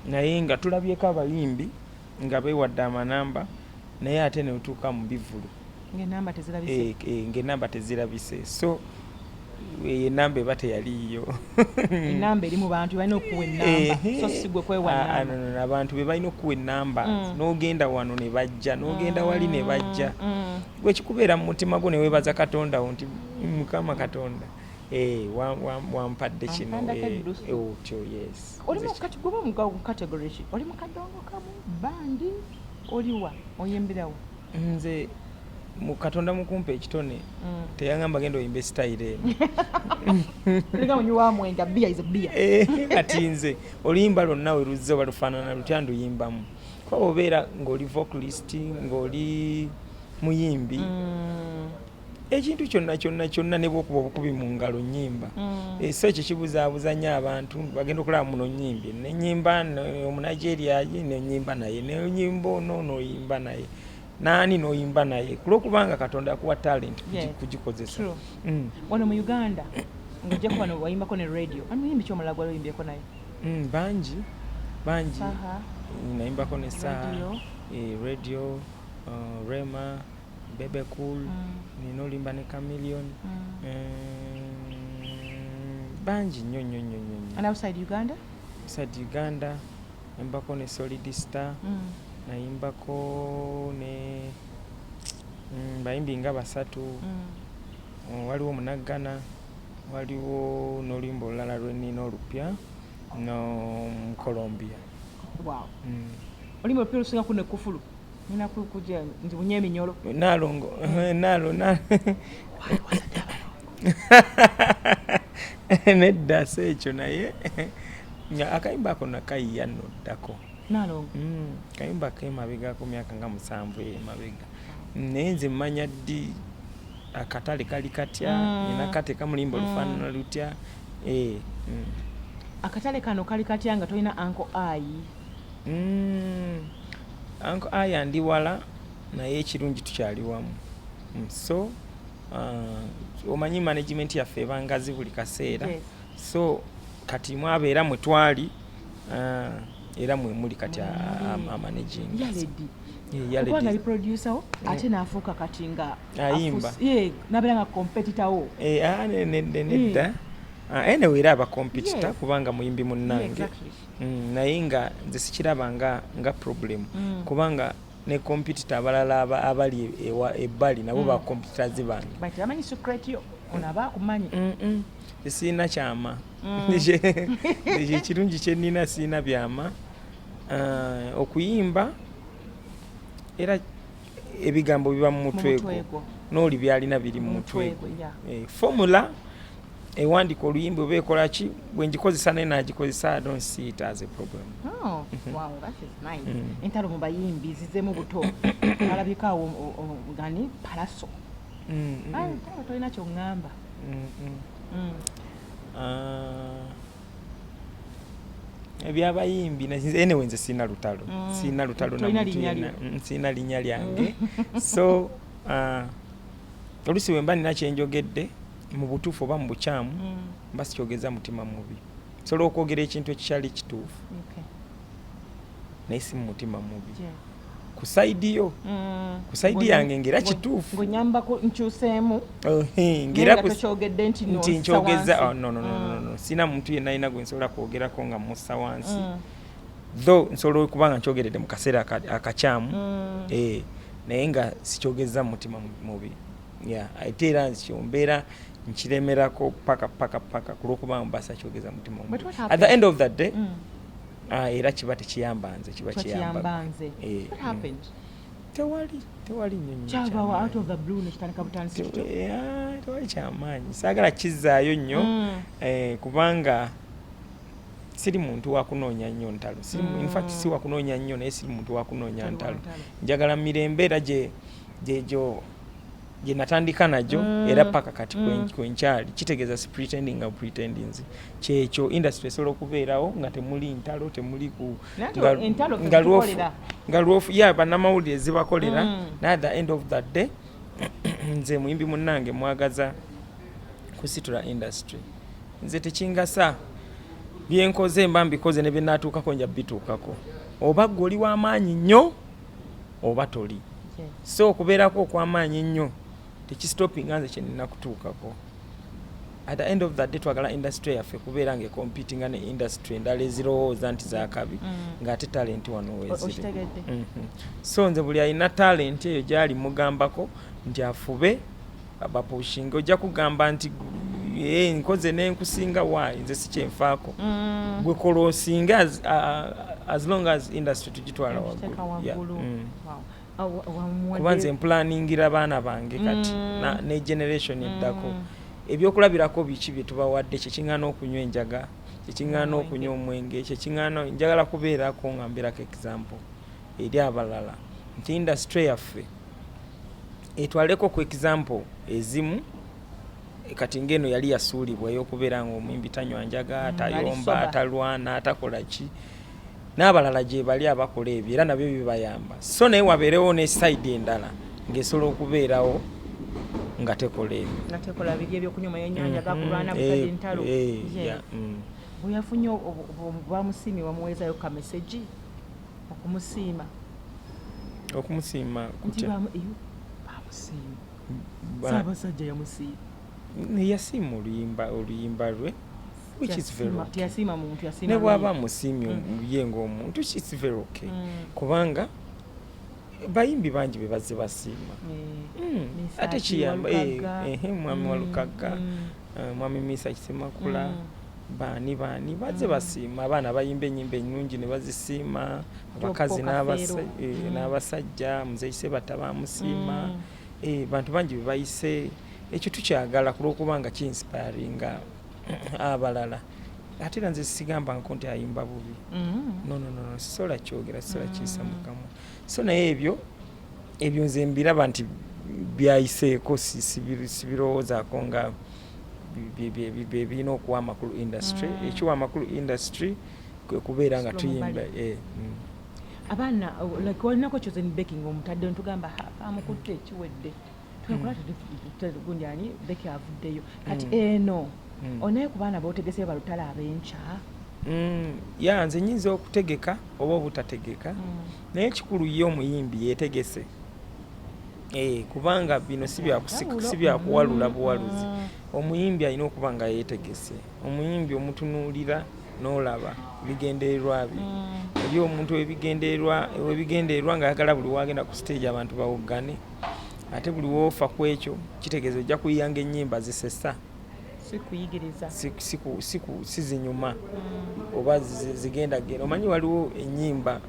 naye nga tulabyeko abayimbi nga beewadde amanamba naye ate ne otuuka mu bivulu ng'ennamba tezirabise so enamba eba teyaliiyo enamba eri mu bantu balina okuwa ennamba so si gwe kwewa nnamba abantu be balina okuwa ennamba n'ogenda wano ne bajja n'ogenda wali ne bajja gwe kikubeera mu mutima gwo ne weebaza Katonda wo nti Mukama Katonda wampadde kino otyo yes olimu kati gwe mu category ki oli mu kadongo kamu bandi oliwa oyemberawo nze mu Katonda mukumpa ekitone teyangamba genda oyimba style eno onywa mwenga bia is a bia ati nze oluyimba lonna we luzze oba lufaanana lutya nduyimbamu kuba obeera ng'oli vocalist ng'oli muyimbi ekintu kyonna ne bwokuba obukubi mu ngalo nnyimba so ekyo kibuzaabuza nnyo abantu bagenda okulaba muno nnyimbi nenyimba omunajeria nenyimba naye nenyimba ono nooyimba naye naani nooyimba naye kulwokubanga Katonda akuwa talent kugikozesa wano mu Uganda ng'ojja kuba wayimbako ne radio ani muyimbi kyomulala gwali oyimbyeko naye bangi nayimbako ne radio Rema Bebe Cool nina olimba ne Chameleon bangi nnyo and outside Uganda nayimbako ne Solid Star nayimbako ne bayimbi nga basatu waliwo Munaggana waliwo n'oluyimba olulala lwenina olupya no Colombia oluyimba olupya olusingaku ne Kufulu nina kuja nti bunye eminyolo nalongo nedda sekyo naye akayimba ako nakayiya noddako nalongo kayimba kemabega ku myaka nga 7 emabega naye nze mmanya ddi akatale kali katya inakate kamulimba olufaanana lutya akatale kano kali katya nga tolina Uncle Ayi Uncle Ayi andi wala naye ekirungi tukyali wamu so omanyi management yaffe ebangazi buli kaseera so kati mwabeera mwe twali era mwe muli kati amanaging kubanga ali producer wo ate naafuuka kati nga ayimba nabeera nga competitor wo nedda anyway era aba competitor kubanga muyimbi munnange naye nga nze sikiraba nga problem kubanga ne competitor abalala abali ebbali nabo ba competitors bange amanyi secret yo onaba akumanyi siina kyama ekirungi kyenina siina byama okuyimba era ebigambo biba mu mutwe gwo n'oli byalina biri mu mutwe gwo formula ewandika oluyimba oba ekola ki bwe ngikozesa naye nagikozesa I don't see it as a problem. Wow, that is nice. Entalo mu bayimbi zizemu buto alabika gani palaso tolina kyongamba ebyabayimbi anyway nze siina lutalo siina linnya lyange so olusi bwe mba nina kyenjogedde mu butuufu oba mu bukyamu mba sikyogeza mutima mubi sobola okwogera ekintu ekikyali kituufu naye si mu mutima mubi ku saidi yo ku saidi yange ngera kituufu ng'onyambako nkyuseemu ngera tokyogedde nti nkyogeza no sina muntu yenna alina gwe nsobola kwogerako nga mussa wansi though nsobola okuba nga nkyogeredde mu kaseera akakyamu naye nga sikyogeza mu mutima mubi ate era nkyombeera nkiremerako paka kulwokuba mbasa kyogeza mutima mubi at the end of the day era kiba tekiyamba nze kiba kiyamba tewali tewali nnyonyi kyava out of the blue nekitandika butandisi kityo tewali kyamaanyi saagala kizzaayo nnyo kubanga siri muntu wakunoonya nnyo ntalo in fact si wakunoonya nnyo naye siri muntu wakunoonya ntalo njagala mirembe era gyejo gye natandika najo era paka kati kwenkyali kitegeeza si pretending nga pretendings kyekyo industry esobola okubeerawo nga temuli ntalo temuli nga lwofu bannamawulire zibakolera naye at the end of that day nze muyimbi munnange mwagaza kusitula industry nze tekingasa byenkoze mba mbikoze ne byenatuukako nja bituukako oba gwe oli w'amaanyi nnyo oba toli so okubeerako okw'amaanyi nnyo tekistopinga nze kyenina kutuukako at the end of that day twagala industry yaffe kubeera nga competinga ne industry endala ezirowooza nti zakabi ng'ate talenti wano weeziri so nze buli alina talenti eyo gyali mugambako nti afube bapushinga ojja kugamba nti nkoze nenkusinga waayi nze si kyenfaako gwe kola osinga as long as industry tugitwala waggulu kuba nze mpulaningira baana bange kati ne generation eddako ebyokulabirako biki bye tubawadde kyekiŋŋaana okunywa enjaga kyekiŋŋaana okunywa omwenge kyekiŋŋaana njagala kubeerako nga mbeerako example eri abalala nti industry yaffe etwaleko ku example ezimu kati ngeno yali yasuulibwa ey'okubeera nga omuyimbi tanywa njaga tayomba atalwana atakola ki n'abalala gye bali abakola ebyo era nabyo bibayamba so naye wabeerewo ne side endala ng'esobola okubeerawo nga tekola ebyo nga tekola biri ebyokunywa yennyanja gakulwana busadi ntalo bwe yafunye bamusiimi wamuweezayo ka meseji okumusiima kutya bamusiima Ssaabasajja yamusiima yasiima oluyimba lwe which is very okay. Tiyasiima muntu yasiima ne bw'aba musiimye ye ng'omuntu it's very okay kubanga bayimbi bangi be bazze basiima ate kiyamba mwami Walukagga mwami Misa Kisemakula baani bazze basiima abaana bayimba ennyimba ennungi ne bazisiima abakazi n'abasajja Muzeeyise Batta bamusiima bantu bangi be bayise ekyo tukyagala kulwokuba nga ki-inspiringa abalala ate era nze sigamba nko nti ayimba bubi no sisobola kyogera sisobola kiyisa mukamwa so naye ebyo nze mbiraba nti byayiseeko sibirowoozaako nga birina okuwa amakulu industry ekiwa amakulu industry kwe kubeera nga tuyimba abaana like walinako chosen baking omutadde ntugamba amukutte ekiwedde tunakola gundi ani beki avuddeyo kati eno onaye ku baana bootegese balutale ab'enkya nze nyinza okutegeka oba obutategeka naye ekikulu ye omuyimbi yeetegese kubanga bino si byakuwalula buwaluzi omuyimbi alina okuba nga yeetegese omuyimbi omutunuulira n'olaba ebigendererwa bye oli omuntu webigendererwa ng'ayagala buli wagenda ku stage abantu bawoggane ate buli woofa ku ekyo kitegeeza ojja kuyiyanga ennyimba zisesa sikuyigiriza sizinyuma oba zigendagenda omanyi waliwo ennyimba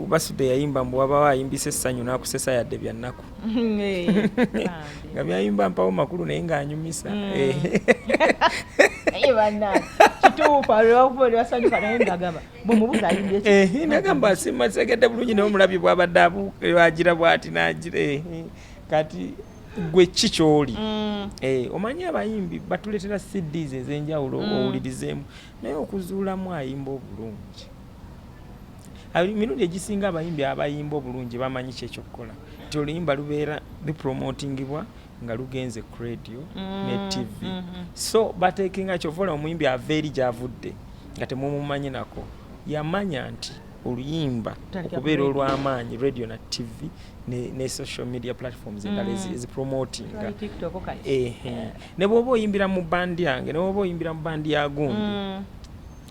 basudde yayimba mbu waba wayimbisa essanyu n'akusesa yadde byannaku nga byayimba mpawo makulu naye ng'anyumisa kituufu alwasanyuka naye ngagamba bwemubuuza ayimbye nagamba asimasegedde bulungi naye omulabye bwabadde wagira bwati nagira kati gwe ki kyoli omanyi abayimbi batuleetera CDs ez'enjawulo owulirizeemu naye okuzuulamu ayimba obulungi emirundi egisinga abayimbi abayimba obulungi bamanyi kyekyokukola nti oluyimba lubeera lupromotingibwa nga lugenze ku radio ne TV so bateekinga kyovola omuyimbi ava eri gyavudde nga temumumanyi nako yamanya nti oluyimba okubeera olw'amaanyi radio na TV ne social media platforms endala ezipromotinga ne bw'oba oyimbira mu bandi yange ne bw'oba oyimbira mu bandi ya gundi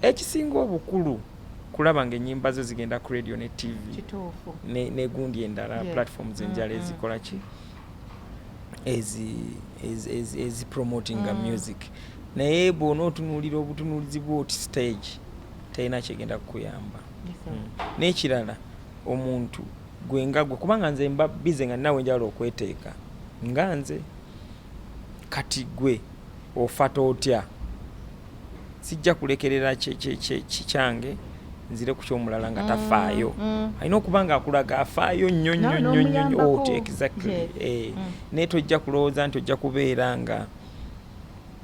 ekisinga obukulu kulaba nga ennyimba zo zigenda ku radio ne TV ne gundi endala platforms enjala ezikola ki ezipromotinga music naye bw'ona otunuulira obutunuulizi bw'oti stage talina kyegenda kukuyamba n'ekirala omuntu gwe nga gwe kubanga nze mba bize nga nawe njalo okweteeka nga nze kati gwe ofata otya sijja kulekerera kyange nzire ku kyomulala nga tafaayo alina okuba nga akulaga afaayo nnyo exactly naye tojja kulowooza nti ojja kubeera nga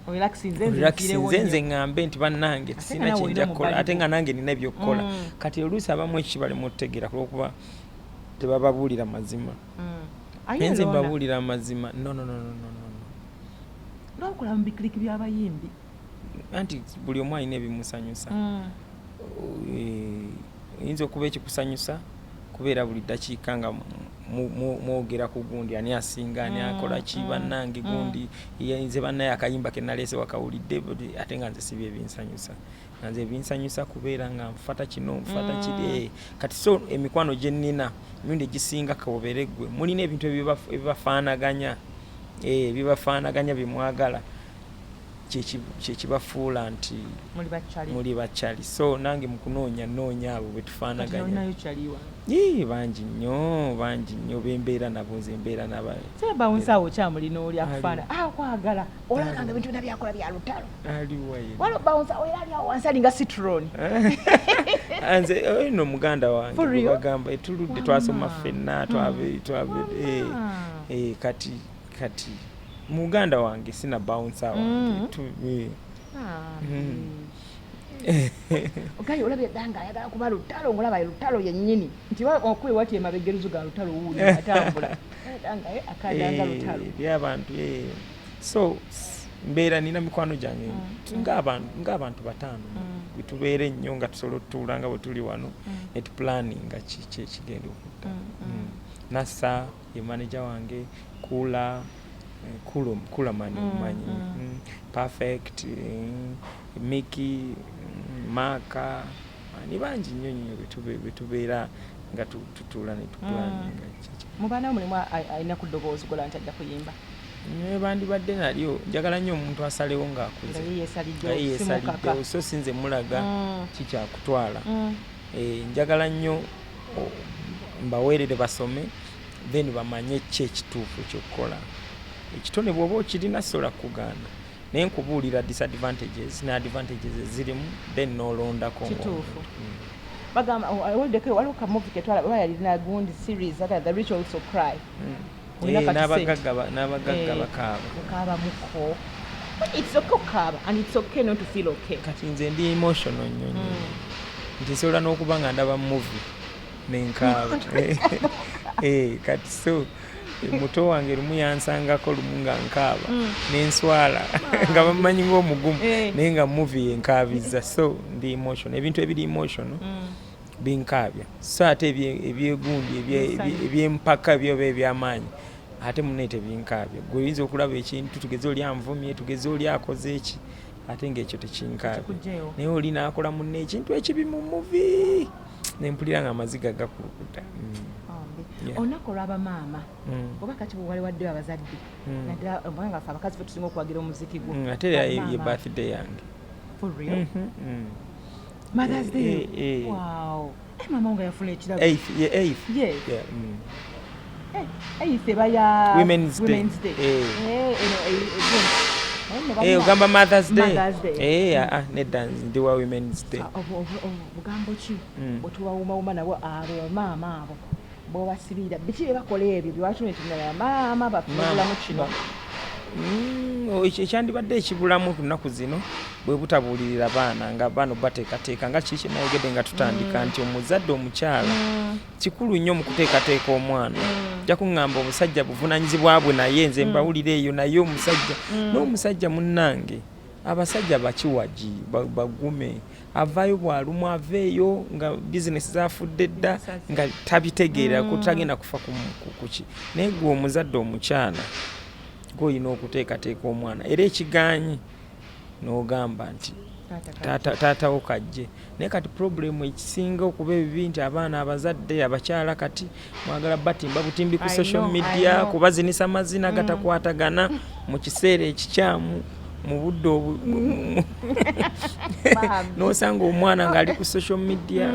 relaxinze nze ŋŋambe nti bannange sina kyejja kukola ate nga nange nina ebyokukola kati oluusi abamu ekiki balimu okutegeera kulwokuba tebababuulira mazima enze mbabuulira amazima nokola mu bikiriki by'abayimbi anti buli omu alina ebimusanyusa yinza okuba ekikusanyusa kubeera buli ddakiika nga mwogera ku gundi ani asinga ani akola ki bannange gundi nze bannaye akayimba ke naleese wakawulidde ate nga nze sibi ebinsanyusa nga nze ebinsanyusa kubeera nga nfata kino nfata kiri kati so emikwano gye nnina emirundi egisinga kaboobere ggwe mulina ebintu ebibafaanaganya ebibafaanaganya bimwagala kyekibafuula nti muli bakyali so nange mukunoonya abo betufaanaganya bangi nnyo bembeera nabo nze mbeera nabawunsawo okyamulina oli akufaana akwagala olaganga ebintu byonna byakola bya lutalo waliwo bawunsawo era ali awo wansi alinga citron nze no muganda wange bagamba tuludde twasoma ffenna kati muganda wange sina bouncer wange okay olabye danga ayagala kuba lutalo ngolaba lutalo yennyini nti okuwe wati emabegeruzo ga lutalo wuuli atambula danga akadanga lutalo by'abantu so mbeera nina mikwano gyange ng'abantu bataano bitubeera ennyo nga tusobola otutuula nga bwe tuli wano netupulaninga kigenda okutta nasa ye manager wange kula manyi perfect Miki Maka ni bangi nnyo betubeera nga tutuula ne tupulaninga mubaana mulimu alina ku ddoboozi gola nti ajja kuyimba bandibadde nalyo njagala nnyo omuntu asalewo ng'akuze yeesaliddewo so sinze mulaga kikyakutwala njagala nnyo mbaweerere basome then bamanye ki ekituufu ekyokukola ekitone bw'oba okirina sobola kugaana naye nkubuulira disadvantages ne advantages ezirimu then n'olondako kituufu bagamba waliwo kamuvi ketwala yalina gundi series the rituals of cry n'abagagga bakaabamuko it's okay okaaba and it's okay not to feel okay kati nze ndi emotional nnyo nti nsobola n'okuba nga ndaba movie nenkaaba kati so muto wange lumu yansangako lumu nga nkaaba nenswala nga bamanyi ng'omugumu naye nga movie yenkaabiza so ndi emotional ebintu ebiri emotional binkaabya so ate ebyegundi ebyempaka byoba ebyamaanyi ate munne tebinkaabya gwe oyinza okulaba ekintu tugeze oli anvumye tugeze oli akoze eki ate ng'ekyo tekinkaabya naye oli naakola munne ekintu ekibi mu movie nempulira nga amaziga gakulukuta olunaku olw'abamaama oba kati bwewali waddeyo abazadde naddala obanga ffe abakazi fe tusinga okuwagira omuziki gwo ate ye birthday yange for real Mother's Day wow mama nga yafuna ekirabo 8th eba ya Women's Day ogamba Mother's Day nedda ndi wa Women's Day obugambo ki bwetuwawumawuma nabo abo maama abo bwobasibira biki bebakola ebyo byewatuna etinaya maama bafubulamu kino ekyandibadde ekibulamu ku nnaku zino bwe butabuulirira baana nga bano bateekateeka nga kiki nayogedde nga tutandika nti omuzadde omukyala kikulu nnyo mu kuteekateeka omwana jja kuŋŋamba obusajja buvunanyizibwa bwe naye nze mbawulira eyo naye omusajja n'omusajja munnange abasajja bakiwagi bagume avaayo bwalumu aveeyo nga bizinesi zafudde dda nga tabitegeera kutagenda kufa kuki naye gwe omuzadde omukyala gwoyina okuteekateeka omwana era ekiganyi n'ogamba nti taatawo kajje naye kati problemu ekisinga okuba ebibi nti abaana abazadde abakyala kati mwagala batimba butimbi ku social media kubazinisa mazina gatakwatagana mu kiseera ekikyamu mu budde n'osanga omwana ng'ali ku social media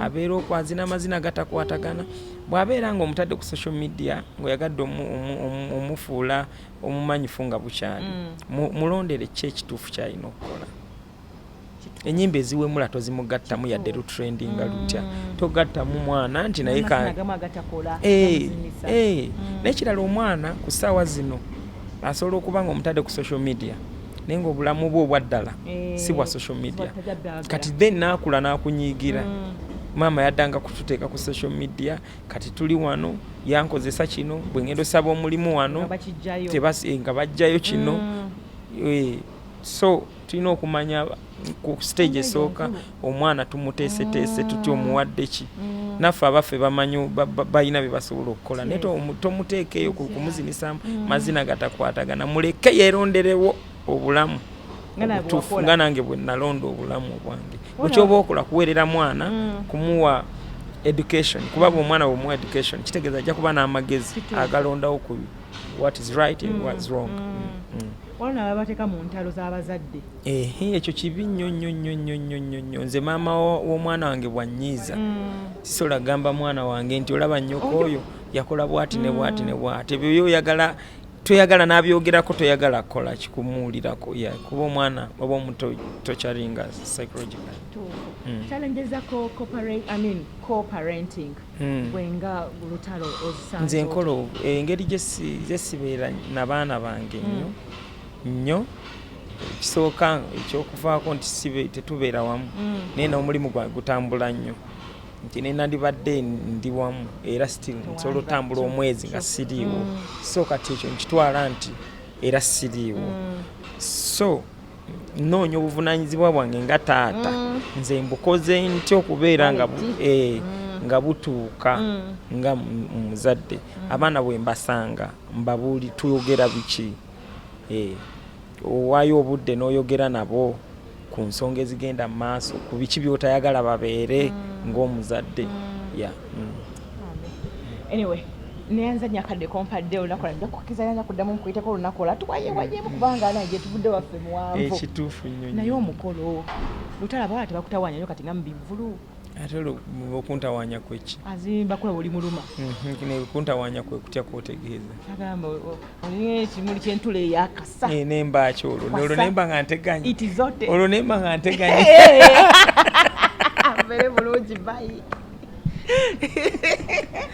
abeera okwazina amazina gatakwatagana. bw'abeera ng'omutadde ku social media ng'oyagadde omufuula omumanyifu nga bukyali mulondere ki ekituufu ky'alina okukola. Ennyimba eziwemula tozimugattamu yadde lutrendinga lutya, togattamu mwana nti naye n'ekirala omwana ku ssaawa zino asobola okuba nga omutadde ku social media naye ng'obulamu bwe obwa ddala si bwa social media. Kati then naakula n'akunyiigira, maama yaddanga kututeeka ku social media, kati tuli wano yankozesa kino, bwe ngendo saba omulimu wano nga bajjayo kino. So tulina okumanya ku stage esooka omwana tumuteeseteese tutya omuwadde ki, naffe abaffe bamanyi balina bye basobola okukola, naye tomuteekeeyo ku kumuzinisa mazina gatakwatagana, muleke yeeronderewo obulamu obutuufu nga nange bwe nalonda obulamu bwange. Bwekyoba okola kuweerera mwana kumuwa education, kuba omwana bw'omuwa education kitegeeza ajja kuba n'amagezi agalondawo ku what is right and what is wrong. Waliwo n'ababateeka mu ntalo z'abazadde. Ekyo kibi nnyo. Nze maama w'omwana wange bw'annyiiza sisobola gamba mwana wange nti olaba nnyoko oyo yakola bw'ati ne bw'ati ne bw'ati. Ebyo byoyagala toyagala n'abyogerako, toyagala kukola kikumuwulirako, kuba omwana oba omuto tokyalinga psychological. Challenges za co-parenting bwenga Lutaalo ozisanze. Nze nkola engeri gye sibeera n'abaana bange nnyo. Kisooka ekyokuvaako nti tetubeera wamu, naye n'omulimu gwange gutambula nnyo nti nandibadde ndi wamu era still nsobola otambula omwezi nga siriiwo. So kati ekyo nkitwala nti era siriiwo. So noonya obuvunaanyizibwa bwange nga taata, nze mbukoze ntya okubeera nga butuuka nga muzadde. Abaana bwe mbasanga mbabuuli tuyogera biki, owaayo obudde n'oyogera nabo ku nsonga ezigenda mu maaso, ku biki by'otayagala babeere ng'omuzadde. Anyway, neyanzanya akadde kompadde olunaku lwa nja kukkiriza kuddamu mukuyiteko olunaku olwo tuwayewayeemu kubanga naye tuvudde waffe muwanvu. Ekituufu nnyo naye omukolo Lutaalo abaala tebakutawaanya nnyo kati nga mu bivulu. Ate okuntawaanya kweki azimba kula oli muluma. Okuntawaanya kwe kutya kwotegeeza agamba oli ekimuli ky'entula eyakasa nemba kyolwo olwo nemba nga nteganye olwo nemba nga nteganye mbere bulungi bayi.